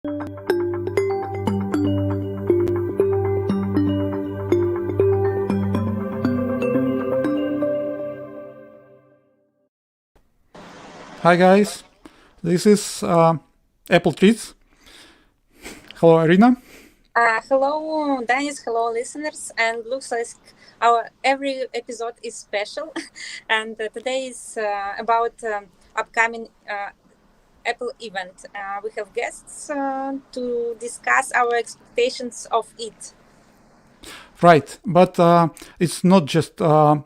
Hi guys, this is Apple Treats. Hello Irina. Hello, Dennis. Hello, listeners. And looks like our every episode is special. And today is about upcoming Apple event. We have guests to discuss our expectations of it. Right, but it's not just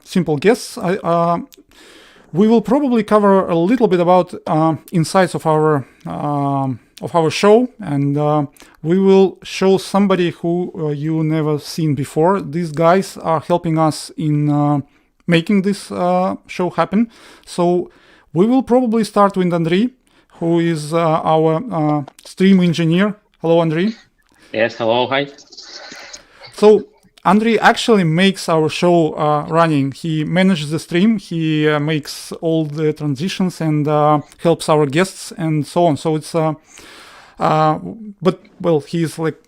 simple guess. We will probably cover a little bit about insights of our show, and we will show somebody who you never seen before. These guys are helping us in making this show happen. So we will probably start with Andriy, who is our stream engineer. Hello, Andriy. Yes, hello, hi. So Andriy actually makes our show running. He manages the stream, he makes all the transitions and helps our guests and so on. So it's, but well, he's like,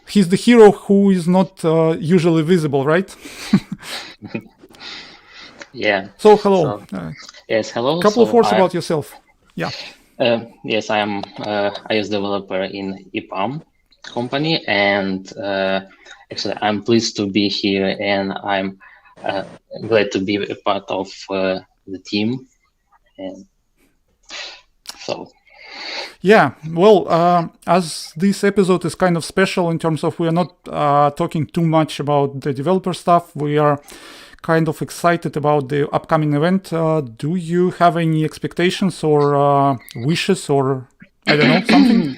he's the hero who is not usually visible, right? Yeah. So hello. Yes, hello. Couple of words about yourself. Yeah. Yes, I am iOS developer in EPAM company, and actually I'm pleased to be here, and I'm glad to be a part of the team. And so. Yeah, well, as this episode is kind of special in terms of we are not talking too much about the developer stuff. We are kind of excited about the upcoming event. Do you have any expectations or wishes or, I don't know, something?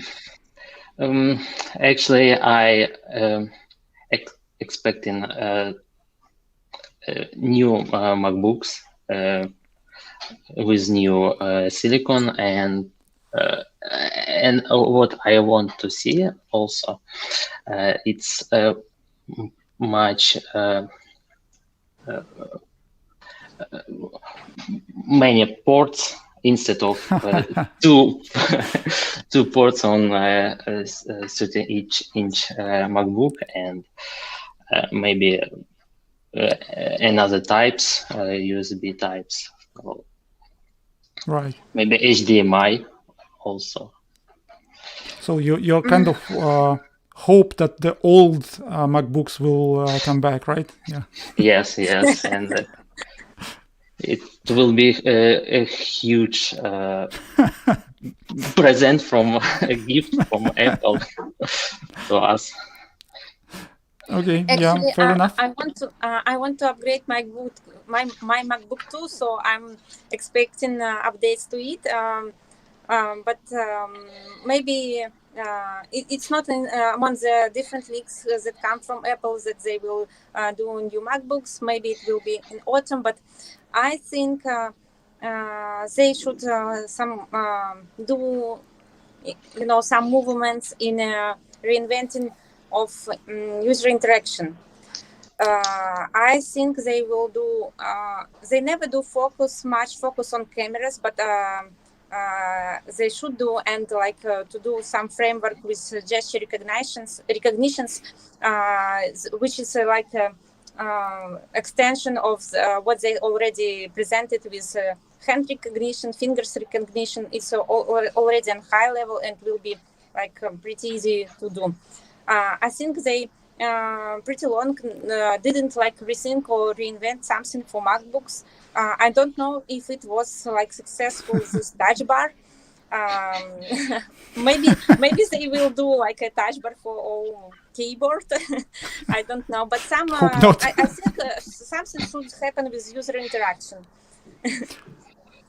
Actually, I expecting new MacBooks with new silicon, and what I want to see also, it's much many ports instead of two ports on a 30-inch MacBook, and maybe another types, USB types, right? Maybe HDMI also. So you're kind of hope that the old MacBooks will come back, right? Yeah. Yes, and it will be a huge present from a gift from Apple to us. Okay. Actually, yeah, fair enough. I want to upgrade my MacBook too, so I'm expecting updates to it. But maybe it's not among the different leaks that come from Apple that they will do new MacBooks. Maybe it will be in autumn, but I think they should do some movements in reinventing of user interaction. I think they will do. They never do much focus on cameras, but they should do, and to do some framework with gesture recognitions, which is extension of what they already presented with hand recognition, fingers recognition. It's already on high level and will be pretty easy to do. I think they pretty long didn't rethink or reinvent something for MacBooks. I don't know if it was successful this touch bar. Maybe they will do a touch bar for all keyboard. I don't know, but I think something should happen with user interaction.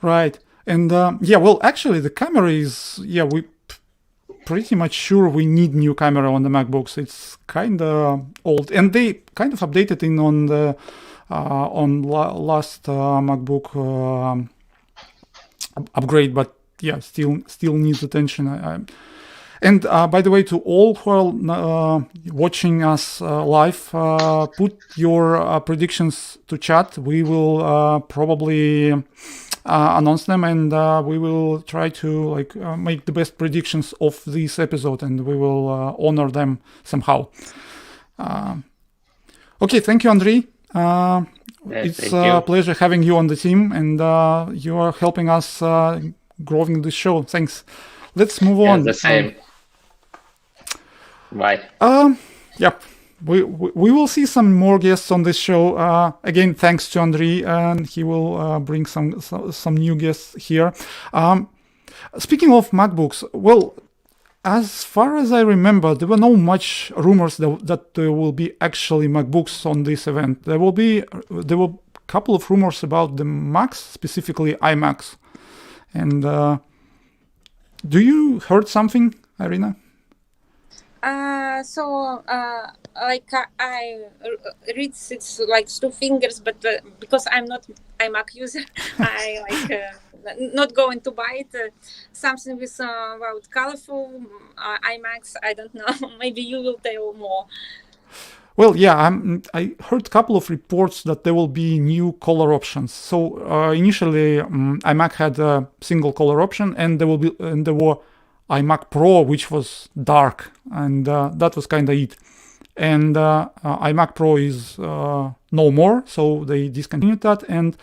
Right, and well, actually, the camera is we pretty much sure we need new camera on the MacBooks. It's kind of old, and they kind of updated in on the last MacBook upgrade, but still needs attention. And by the way, to all who are watching us live, put your predictions to chat. We will probably announce them, and we will try to make the best predictions of this episode, and we will honor them somehow. Okay, thank you, Andrei. It's a pleasure having you on the team, and you are helping us growing this show. Thanks. Let's move on. The same. Bye. Yep. We will see some more guests on this show. Again, thanks to Andrei, and he will bring some new guests here. Speaking of MacBooks, well, as far as I remember, there were no much rumors that there will be actually MacBooks on this event. There were a couple of rumors about the Macs, specifically iMacs. And do you heard something, Irina? I read it's like two fingers, but because I'm not iMac user, I not going to buy it. Something with about colorful iMacs. I don't know. Maybe you will tell more. Well, yeah, I heard a couple of reports that there will be new color options. So initially, iMac had a single color option, and there were iMac Pro, which was dark, and that was kind of it. And iMac Pro is no more, so they discontinued that. And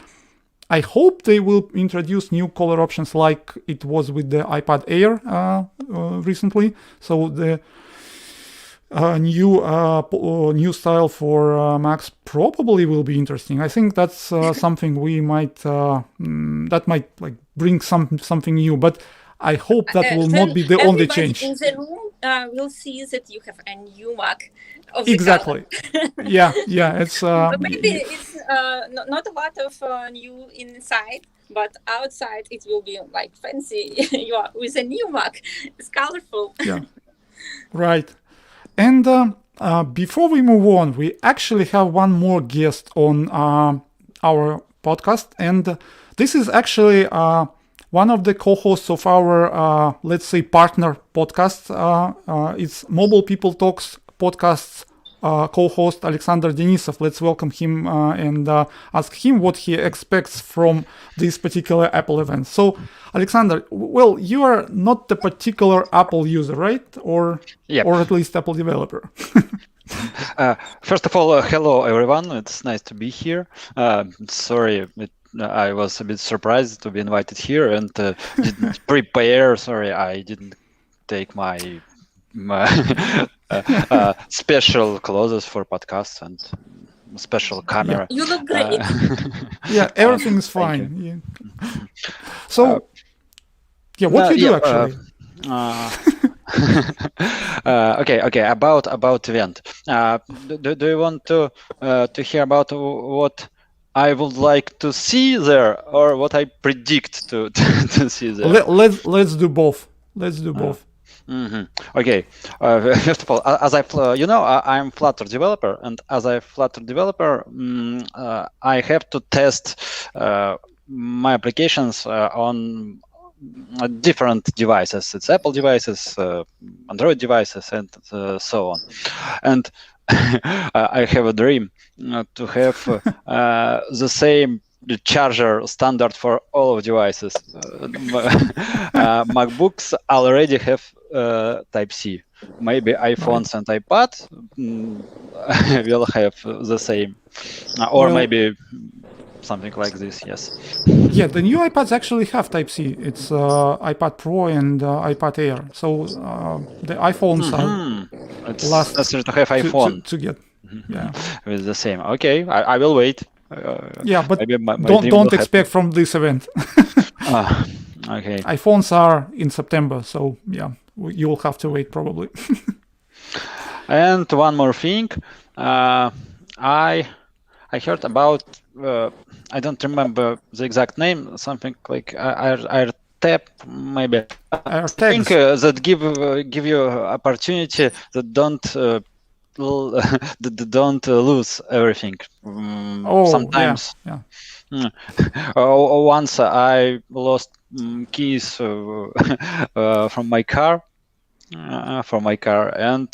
I hope they will introduce new color options like it was with the iPad Air recently. So the new style for Macs probably will be interesting. I think that's something we might that might bring something new, but I hope that will not be the only change. In the room will see that you have a new Mac. Exactly. yeah, it's maybe it's not a lot of new inside, but outside it will be like fancy. You are with a new Mac. It's colorful. Yeah, right. And before we move on, we actually have one more guest on our podcast, and this is actually one of the co-hosts of our, let's say, partner podcast. It's Mobile People Talks podcast's co-host Alexander Denisov. Let's welcome him and ask him what he expects from this particular Apple event. So, Alexander, well, you are not a particular Apple user, right? Or at least Apple developer. First of all, hello everyone. It's nice to be here. Sorry, I was a bit surprised to be invited here and didn't prepare. Sorry, I didn't take my special clothes for podcasts and special camera. You look great. Yeah, everything is fine. Yeah. So, what do you do actually? Okay. About event. Do you want to hear about what I would like to see there, or what I predict to see there? Let's do both. Mm-hmm. Okay. First of all, as I'm Flutter developer, and as a Flutter developer, I have to test my applications on different devices. It's Apple devices, Android devices, and so on. And I have a dream to have the same charger standard for all of devices. MacBooks already have Type-C. Maybe iPhones and iPad will have the same, or maybe something like this. Yes. Yeah, the new iPads actually have Type-C. It's iPad Pro and iPad Air. So the iPhones are last to have iPhone to get. Yeah, with the same. Okay, I will wait. But my don't expect from this event. Okay. iPhones are in September, so yeah, you will have to wait probably. And one more thing, I heard about I don't remember the exact name, something like AirTag maybe. I think that give you opportunity that don't lose everything. Sometimes. Yeah. Once I lost keys from my car, and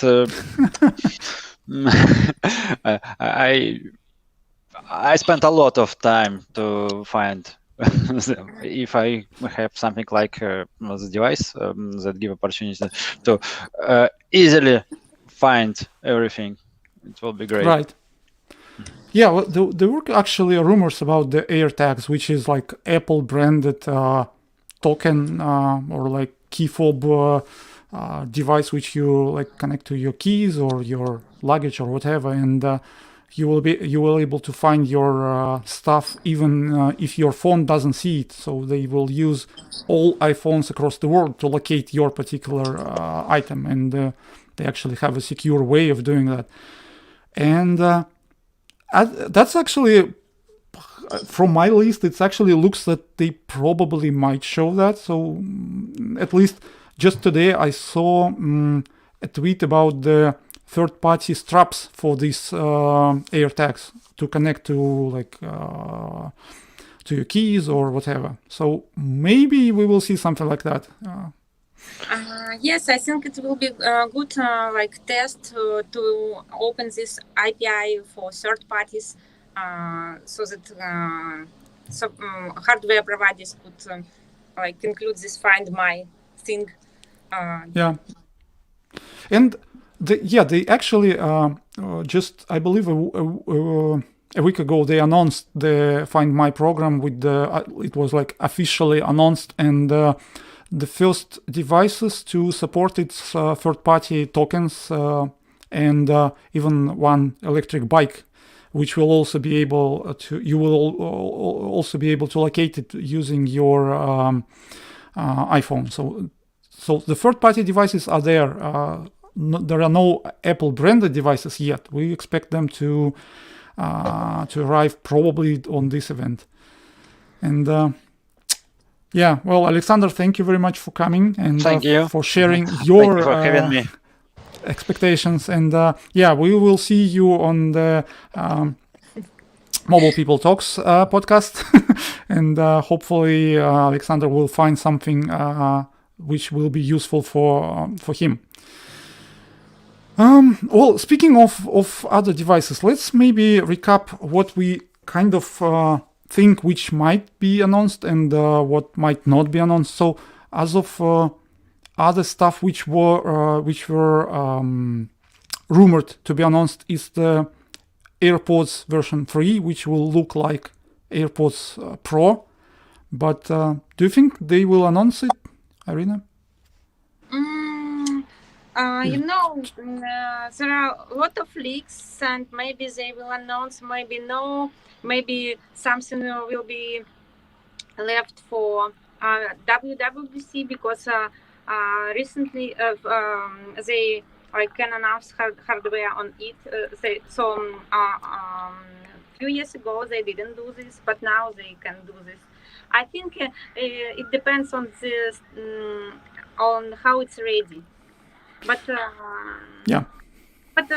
I spent a lot of time to find if I have something like the device that give opportunity to easily find everything, it will be great. Right. Yeah, well, there were actually rumors about the AirTags, which is like Apple branded token or like key fob device which you like connect to your keys or your luggage or whatever, and you will able to find your stuff even if your phone doesn't see it. So they will use all iPhones across the world to locate your particular item, and they actually have a secure way of doing that. And that's actually, from my list, it actually looks that they probably might show that. So at least just today I saw a tweet about the third-party straps for these AirTags to connect to like to your keys or whatever. So maybe we will see something like that. Yes, I think it will be a good like test to open this API for third parties, so that hardware providers could like include this Find My thing. Yeah, and they actually just, I believe a week ago they announced the Find My program with the it was like officially announced, and the first devices to support its third-party tokens and even one electric bike, which will also be able to, you will also be able to locate it using your iPhone. So the third-party devices are there. There are no Apple branded devices yet. We expect them to arrive probably on this event. And yeah, well, Alexander, thank you very much for coming and Thank you for sharing your Thank you for having me. expectations. And yeah, we will see you on the Mobile People Talks podcast, and hopefully Alexander will find something which will be useful for him. Well, speaking of other devices, let's maybe recap what we kind of think which might be announced and what might not be announced. So as of other stuff which were rumored to be announced is the AirPods version 3, which will look like AirPods Pro. But do you think they will announce it, Irina? You know, there are a lot of leaks, and maybe they will announce, maybe no, maybe something will be left for WWDC, because recently they can announce hardware on it. A few years ago they didn't do this, but now they can do this. I think it depends on this, on how it's ready. But yeah, but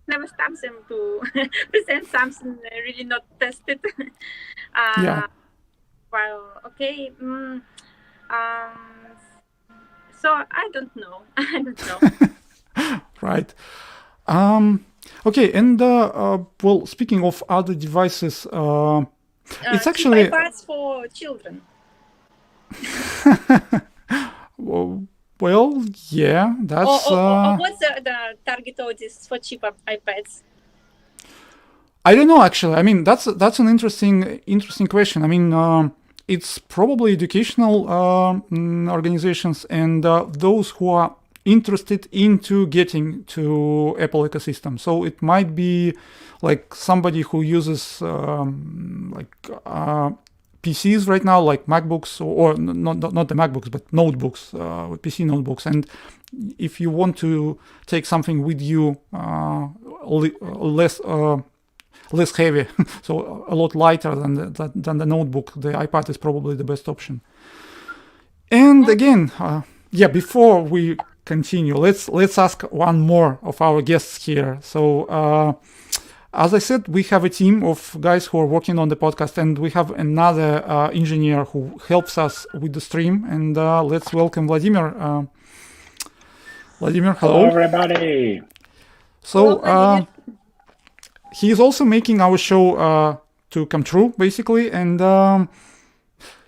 never stops them to present something really not tested. Yeah. Well, okay. So I don't know. I don't know. Right. Okay, and well, speaking of other devices, it's actually iPads for children. Well, yeah, that's. Or what's the target audience for cheap iPads? I don't know, actually. I mean, that's an interesting question. I mean, it's probably educational organizations and those who are interested into getting to Apple ecosystem. So it might be like somebody who uses PCs right now, like MacBooks, or not the MacBooks, but notebooks, PC notebooks. And if you want to take something with you, less heavy, so a lot lighter than the notebook, the iPad is probably the best option. And again, yeah, before we continue, let's ask one more of our guests here. So as I said, we have a team of guys who are working on the podcast, and we have another engineer who helps us with the stream. And let's welcome Vladimir. Vladimir, hello. Hello, everybody. So he is also making our show to come true, basically. And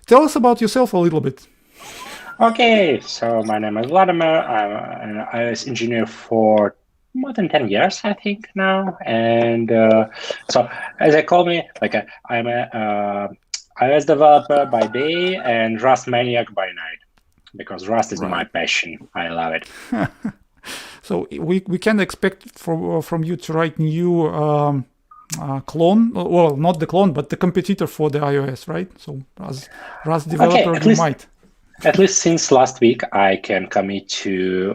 tell us about yourself a little bit. Okay, so my name is Vladimir. I'm an iOS engineer for more than 10 years, I think now. And so, as I call me, I'm a iOS developer by day and Rust maniac by night, because Rust is my passion. I love it. So we can expect from you to write new clone, well, not the clone, but the competitor for the iOS, right? So as Rust developer, you might. At least since last week, I can commit to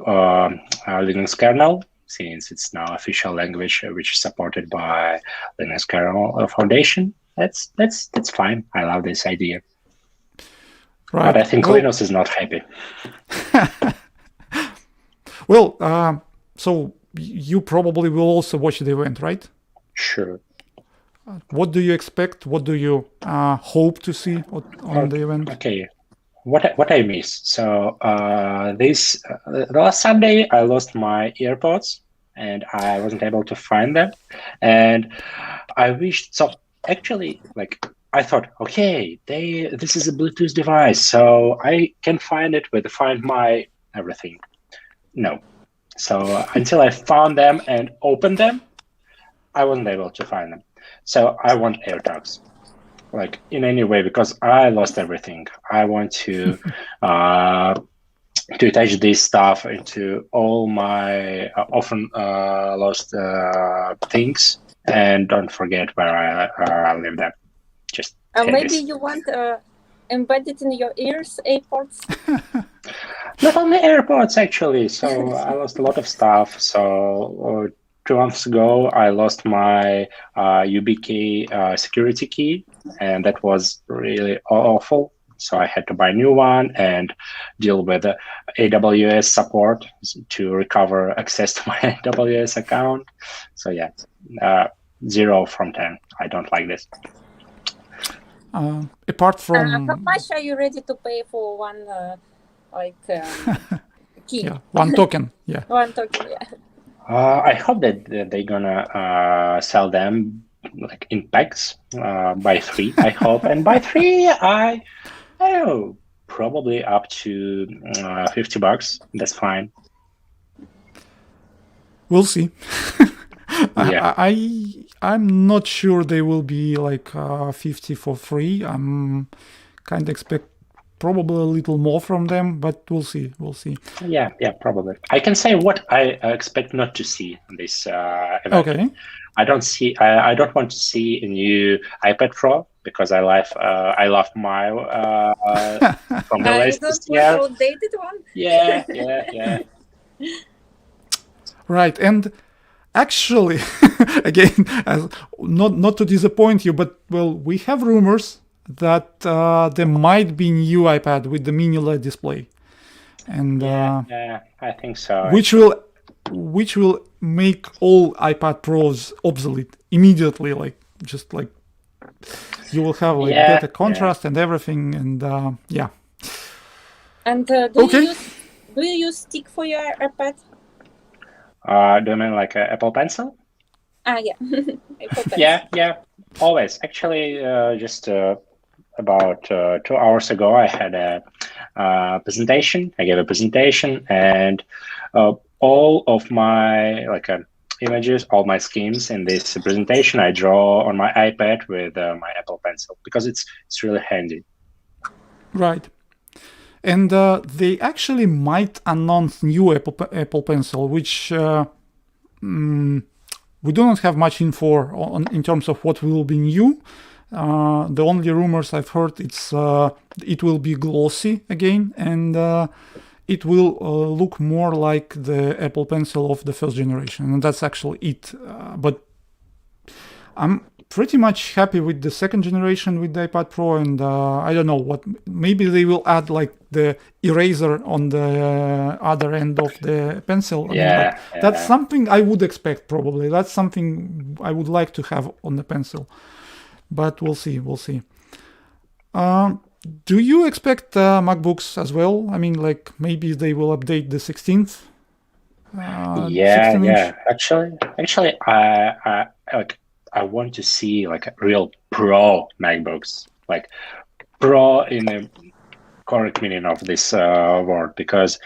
Linux kernel, since it's now official language which is supported by Linux Kernel Foundation. That's fine. I love this idea. Right. But I think Linus is not happy. Well, so you probably will also watch the event, right? Sure. What do you expect? What do you hope to see on the event? Okay. What I missed? So the last Sunday I lost my AirPods and I wasn't able to find them, and I wished. So actually, I thought, okay, this is a Bluetooth device, so I can find it with Find My everything. No. So until I found them and opened them, I wasn't able to find them. So I want AirTags, in any way, because I lost everything. I want to attach this stuff into all my often lost things, and don't forget where I live them. Just maybe you want embedded in your ears, AirPods? Not only AirPods, actually. So I lost a lot of stuff. So 2 months ago, I lost my YubiKey security key, and that was really awful. So I had to buy a new one and deal with AWS support to recover access to my AWS account. So yeah, 0 from 10. I don't like this. Apart from how much are you ready to pay for one key? Yeah, one token. Yeah. One token. Yeah. I hope that they're gonna sell them in packs by 3. I hope, and by 3, I don't know, probably up to $50. That's fine. We'll see. Yeah. I'm not sure they will be 50 for free. I'm kind of expect probably a little more from them, but we'll see. Yeah, probably. I can say what I expect not to see in this event. Okay. I don't want to see a new iPad Pro, because I love my from the latest year. Outdated one. Yeah. Right, and actually, again, not to disappoint you, but we have rumors that there might be new iPad with the mini LED display, and yeah, I think so. Which will make all iPad Pros obsolete immediately. You will have better contrast and everything, and yeah. And do you use stick for your iPad? Do you mean like an Apple Pencil? Yeah. Apple Pencil. Yeah. Always. Actually, just about 2 hours ago, I had a presentation. I gave a presentation, and all of my images, all my schemes in this presentation, I draw on my iPad with my Apple Pencil, because it's really handy. Right. And they actually might announce new Apple Pencil, which we do not have much info in terms of what will be new. The only rumors I've heard it will be glossy again, and it will look more like the Apple Pencil of the first generation, and that's actually it. But I'm pretty much happy with the second generation with the iPad Pro, and I don't know what. Maybe they will add the eraser on the other end of the pencil. That's something I would expect. Probably that's something I would like to have on the pencil. But we'll see. Do you expect MacBooks as well? I mean, maybe they will update the 16th. 16-inch? Actually, I want to see a real pro MacBooks, pro in a correct meaning of this word, because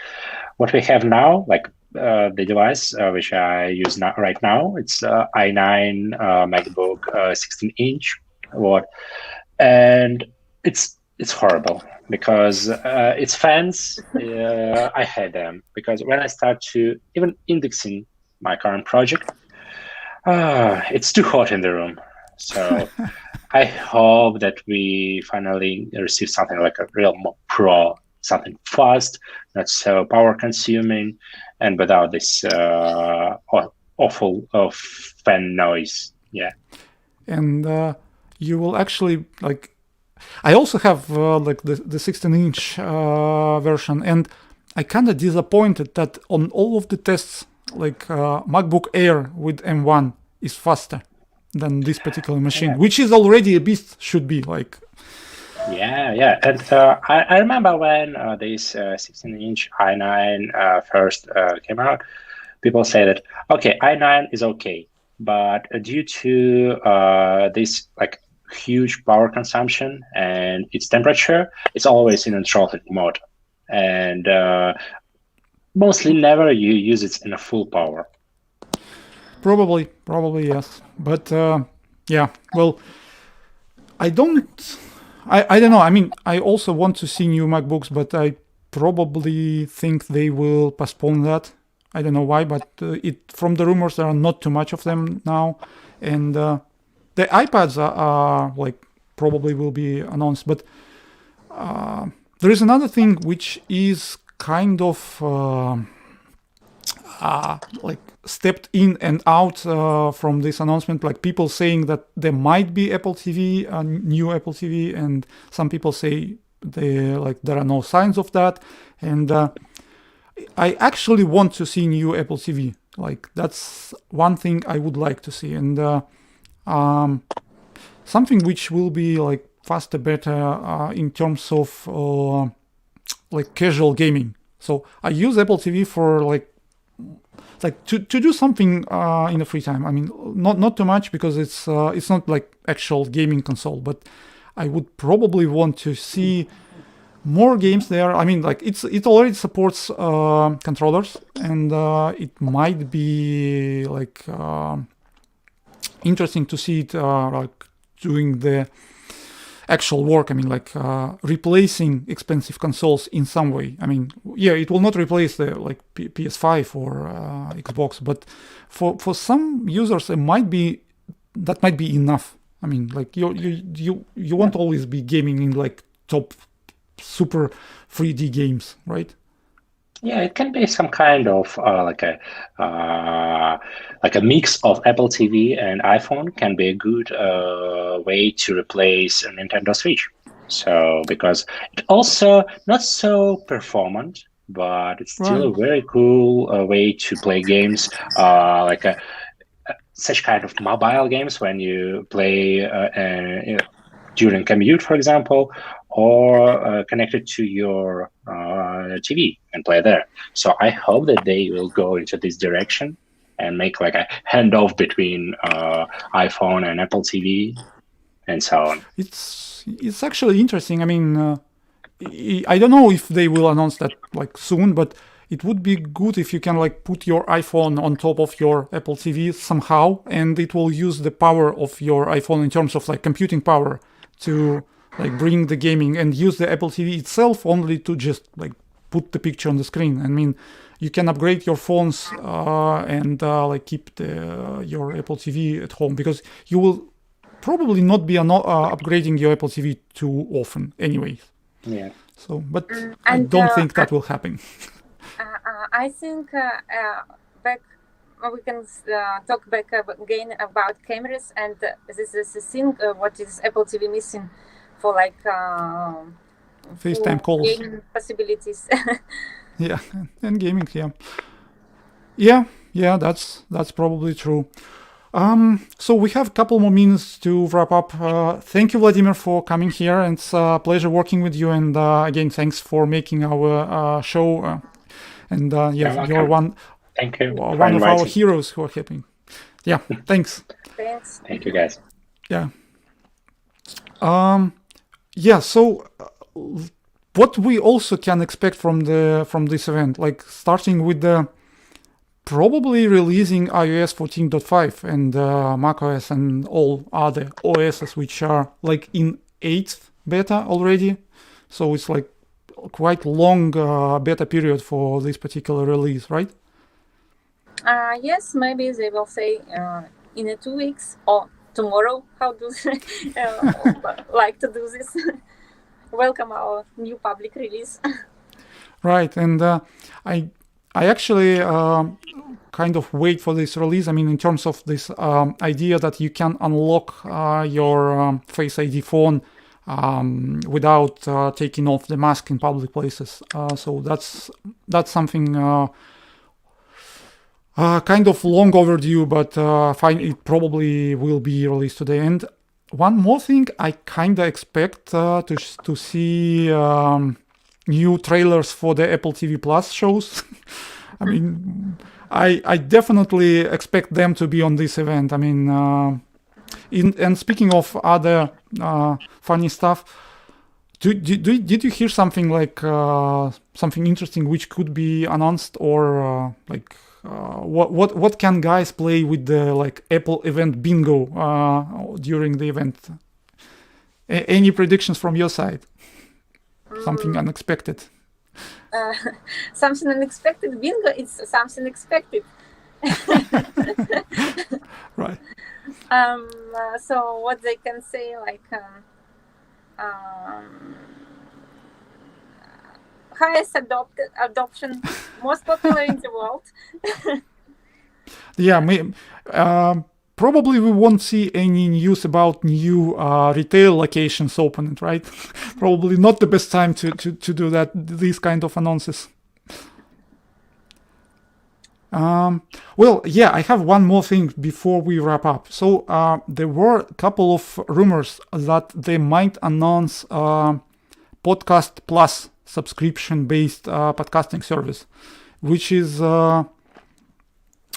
what we have now, like the device which I use right now, it's i9 MacBook 16-inch, and it's horrible because its fans, I hate them, because when I start to even indexing my current project, it's too hot in the room. So I hope that we finally receive something like a real pro, something fast, not so power consuming, and without this awful fan noise. Yeah. And you will actually like. I also have like the 16-inch version, and I kind of disappointed that on all of the tests, like MacBook Air with M1 is faster than this particular machine, which is already a beast, should be like. Yeah. And I remember when this 16-inch i9 first came out, people say that, okay, i9 is okay, but due to this like huge power consumption and its temperature, it's always in a throttling mode, and mostly never you use it in a full power. Probably yes, but yeah. Well, I don't know. I mean, I also want to see new MacBooks, but I probably think they will postpone that. I don't know why, but from the rumors there are not too much of them now, and the iPads are like probably will be announced. But there is another thing which is kind of like stepped in and out from this announcement, like people saying that there might be Apple TV, a new Apple TV, and some people say there are no signs of that. And I actually want to see new Apple TV. Like that's one thing I would like to see, and something which will be like faster, better in terms of like casual gaming. So I use Apple TV for like to do something in the free time. I mean, not too much, because it's not like actual gaming console, but I would probably want to see more games there. I mean, like it already supports controllers, and it might be like interesting to see it like doing the actual work. I mean, like replacing expensive consoles in some way. I mean, yeah, it will not replace the like PS5 or Xbox, but for some users that might be enough. I mean, like you won't always be gaming in like top super 3D games, right? Yeah, it can be some kind of like a mix of Apple TV and iPhone can be a good way to replace a Nintendo Switch. So because it also not so performant, but it's still a very cool way to play games, like such kind of mobile games when you play during commute, for example, or connected to your TV and play there. So I hope that they will go into this direction and make like a handoff between iPhone and Apple TV and so on. It's actually interesting. I mean, I don't know if they will announce that like soon, but it would be good if you can like put your iPhone on top of your Apple TV somehow, and it will use the power of your iPhone in terms of like computing power to like bring the gaming, and use the Apple TV itself only to just like put the picture on the screen. I mean, you can upgrade your phones and like keep your Apple TV at home, because you will probably not be upgrading your Apple TV too often anyway. Yeah. So, but I don't think that will happen. I think back we can talk back again about cameras, and this is the thing what is Apple TV missing for like FaceTime calls, gaming possibilities. Yeah, and gaming. Yeah, that's probably true. So we have a couple more minutes to wrap up. Thank you, Vladimir, for coming here. And it's a pleasure working with you. And again, thanks for making our show. And you're one. Thank you. One of our heroes who are helping. Yeah, thanks. Thanks. Thank you, guys. Yeah. yeah, so what we also can expect from this event, like starting with the probably releasing iOS 14.5 and macOS and all other OSs which are like in 8th beta already. So it's like quite long beta period for this particular release, right? Yes, maybe they will say in 2 weeks or tomorrow. How do they like to do this? Welcome our new public release. Right, and I actually kind of wait for this release. I mean, in terms of this idea that you can unlock your Face ID phone without taking off the mask in public places. So that's something kind of long overdue, but fine, it probably will be released today. And one more thing, I kind of expect to see new trailers for the Apple TV Plus shows. I mean, I definitely expect them to be on this event. I mean, and speaking of other funny stuff, did you hear something like something interesting which could be announced, or what can guys play with the like Apple event bingo during the event? Any predictions from your side? Something unexpected? Something unexpected bingo. It's something expected. Right. So what they can say, like highest adoption, most popular in the world. Yeah, probably we won't see any news about new retail locations opened, right? Probably not the best time to do that, these kind of announces. Well, yeah, I have one more thing before we wrap up. So there were a couple of rumors that they might announce Podcast Plus subscription-based podcasting service, which is I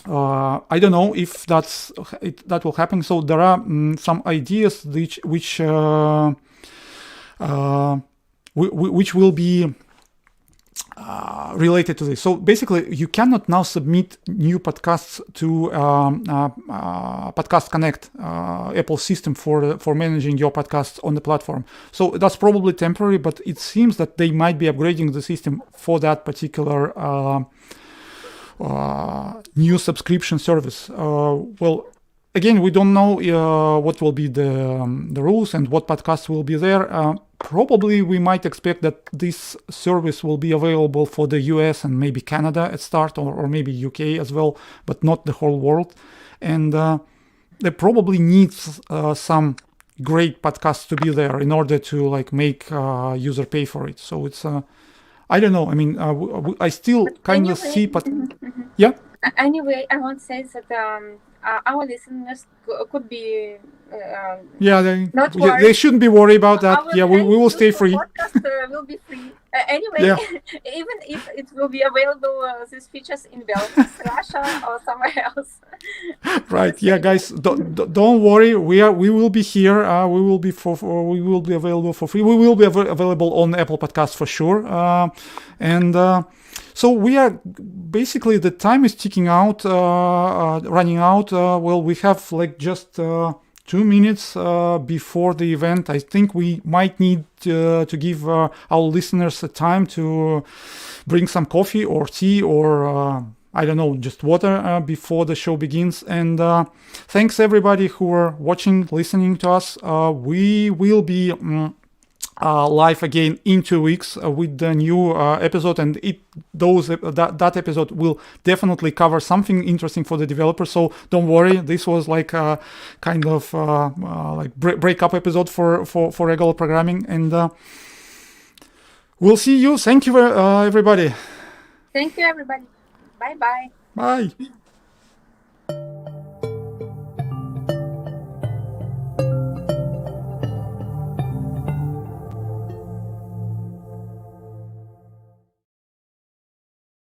don't know if that will happen. So there are some ideas which will be related to this. So basically, you cannot now submit new podcasts to Podcast Connect, Apple system for managing your podcasts on the platform. So that's probably temporary, but it seems that they might be upgrading the system for that particular new subscription service. Well, again, we don't know what will be the rules and what podcasts will be there. Probably we might expect that this service will be available for the US and maybe Canada at start, or maybe UK as well, but not the whole world. And they probably need some great podcasts to be there in order to like make user pay for it. So it's I don't know. I mean, I still kind of see, but yeah. Anyway, I want to say that our listeners could be they shouldn't be worried about that. Yeah, we will stay free. Podcast will be free anyway. Yeah. Even if it will be available, these features in Belarus, Russia, or somewhere else. Right. Yeah, guys, don't worry. We will be here. We will be available for free. We will be available on Apple Podcasts for sure. So we are basically, the time is ticking out, running out. Well, we have like just 2 minutes before the event. I think we might need to give our listeners a time to bring some coffee or tea or I don't know, just water before the show begins. And thanks everybody who are watching, listening to us. We will be live again in 2 weeks with the new episode, and that episode will definitely cover something interesting for the developers. So don't worry, this was like a kind of like breakup episode for regular programming, and we'll see you. Thank you, everybody. Thank you, everybody. Bye. Bye.